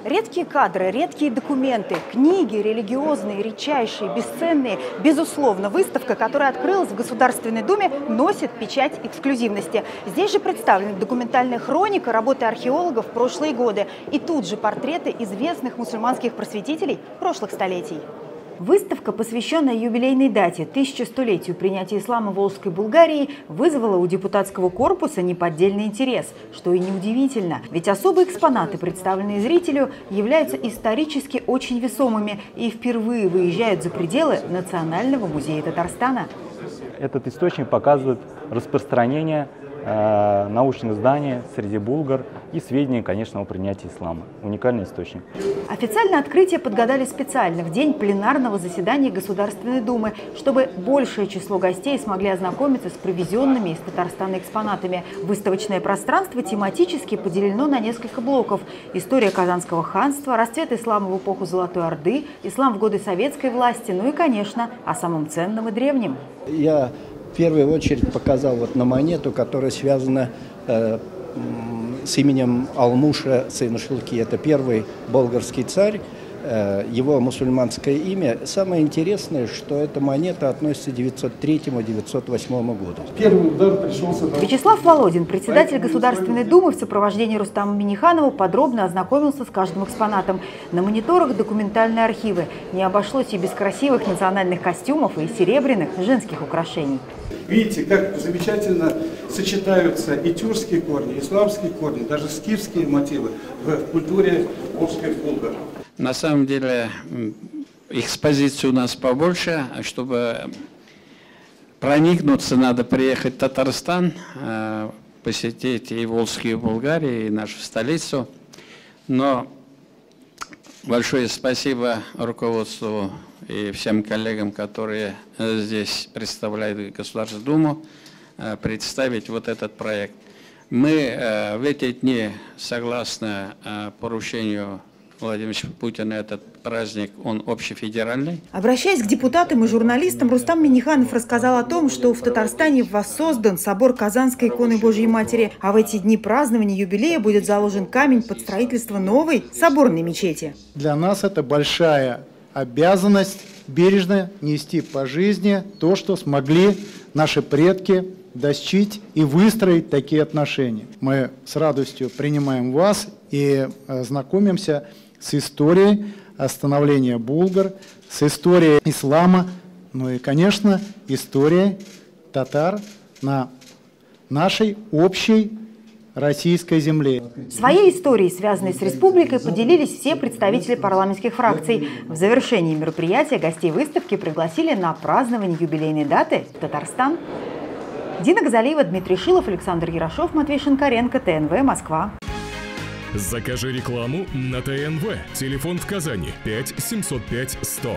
Редкие кадры, редкие документы, книги религиозные, редчайшие, бесценные. Безусловно, выставка, которая открылась в Государственной Думе, носит печать эксклюзивности. Здесь же представлены документальная хроника работы археологов в прошлые годы и тут же портреты известных мусульманских просветителей прошлых столетий. Выставка, посвященная юбилейной дате 1100-летию принятия ислама в Волжской Булгарии, вызвала у депутатского корпуса неподдельный интерес, что и неудивительно. Ведь особые экспонаты, представленные зрителю, являются исторически очень весомыми и впервые выезжают за пределы Национального музея Татарстана. Этот источник показывает распространение научных зданий среди булгар и сведения, конечно, о принятии ислама. Уникальный источник. Официальное открытие подгадали специально в день пленарного заседания Государственной Думы, чтобы большее число гостей смогли ознакомиться с привезенными из Татарстана экспонатами. Выставочное пространство тематически поделено на несколько блоков. История Казанского ханства, расцвет ислама в эпоху Золотой Орды, ислам в годы советской власти, ну и, конечно, о самом ценном и древнем. Я в первую очередь показал вот на монету, которая связана с именем Алмуша, сына Шилки. Это первый болгарский царь, его мусульманское имя. Самое интересное, что эта монета относится к 903-908 году. Первый удар пришелся на... Вячеслав Володин, председатель Государственной Думы, в сопровождении Рустама Минниханова подробно ознакомился с каждым экспонатом. На мониторах документальные архивы. Не обошлось и без красивых национальных костюмов и серебряных женских украшений. Видите, как замечательно сочетаются и тюркские корни, и исламские корни, даже скифские мотивы в культуре волжских булгар. На самом деле экспозиции у нас побольше. Чтобы проникнуться, надо приехать в Татарстан, посетить и Волжские Булгарии, и нашу столицу. Но большое спасибо руководству и всем коллегам, которые здесь представляют Государственную Думу, представить вот этот проект. Мы в эти дни, согласно поручению Владимира Путина, этот праздник, он общефедеральный. Обращаясь к депутатам и журналистам, Рустам Минниханов рассказал о том, что в Татарстане воссоздан собор Казанской иконы Божьей Матери, а в эти дни празднования юбилея будет заложен камень под строительство новой соборной мечети. Для нас это большая обязанность бережно нести по жизни то, что смогли наши предки достичь и выстроить такие отношения. Мы с радостью принимаем вас и знакомимся с историей становления булгар, с историей ислама, ну и, конечно, историей татар на нашей общей российской земле. Своей историей, связанной с республикой, поделились все представители парламентских фракций. В завершении мероприятия гостей выставки пригласили на празднование юбилейной даты в Татарстан. Дина Газалиева, Дмитрий Шилов, Александр Ярошов, Матвей Шинкаренко, ТНВ, Москва. Закажи рекламу на ТНВ. Телефон в Казани 5 705 100.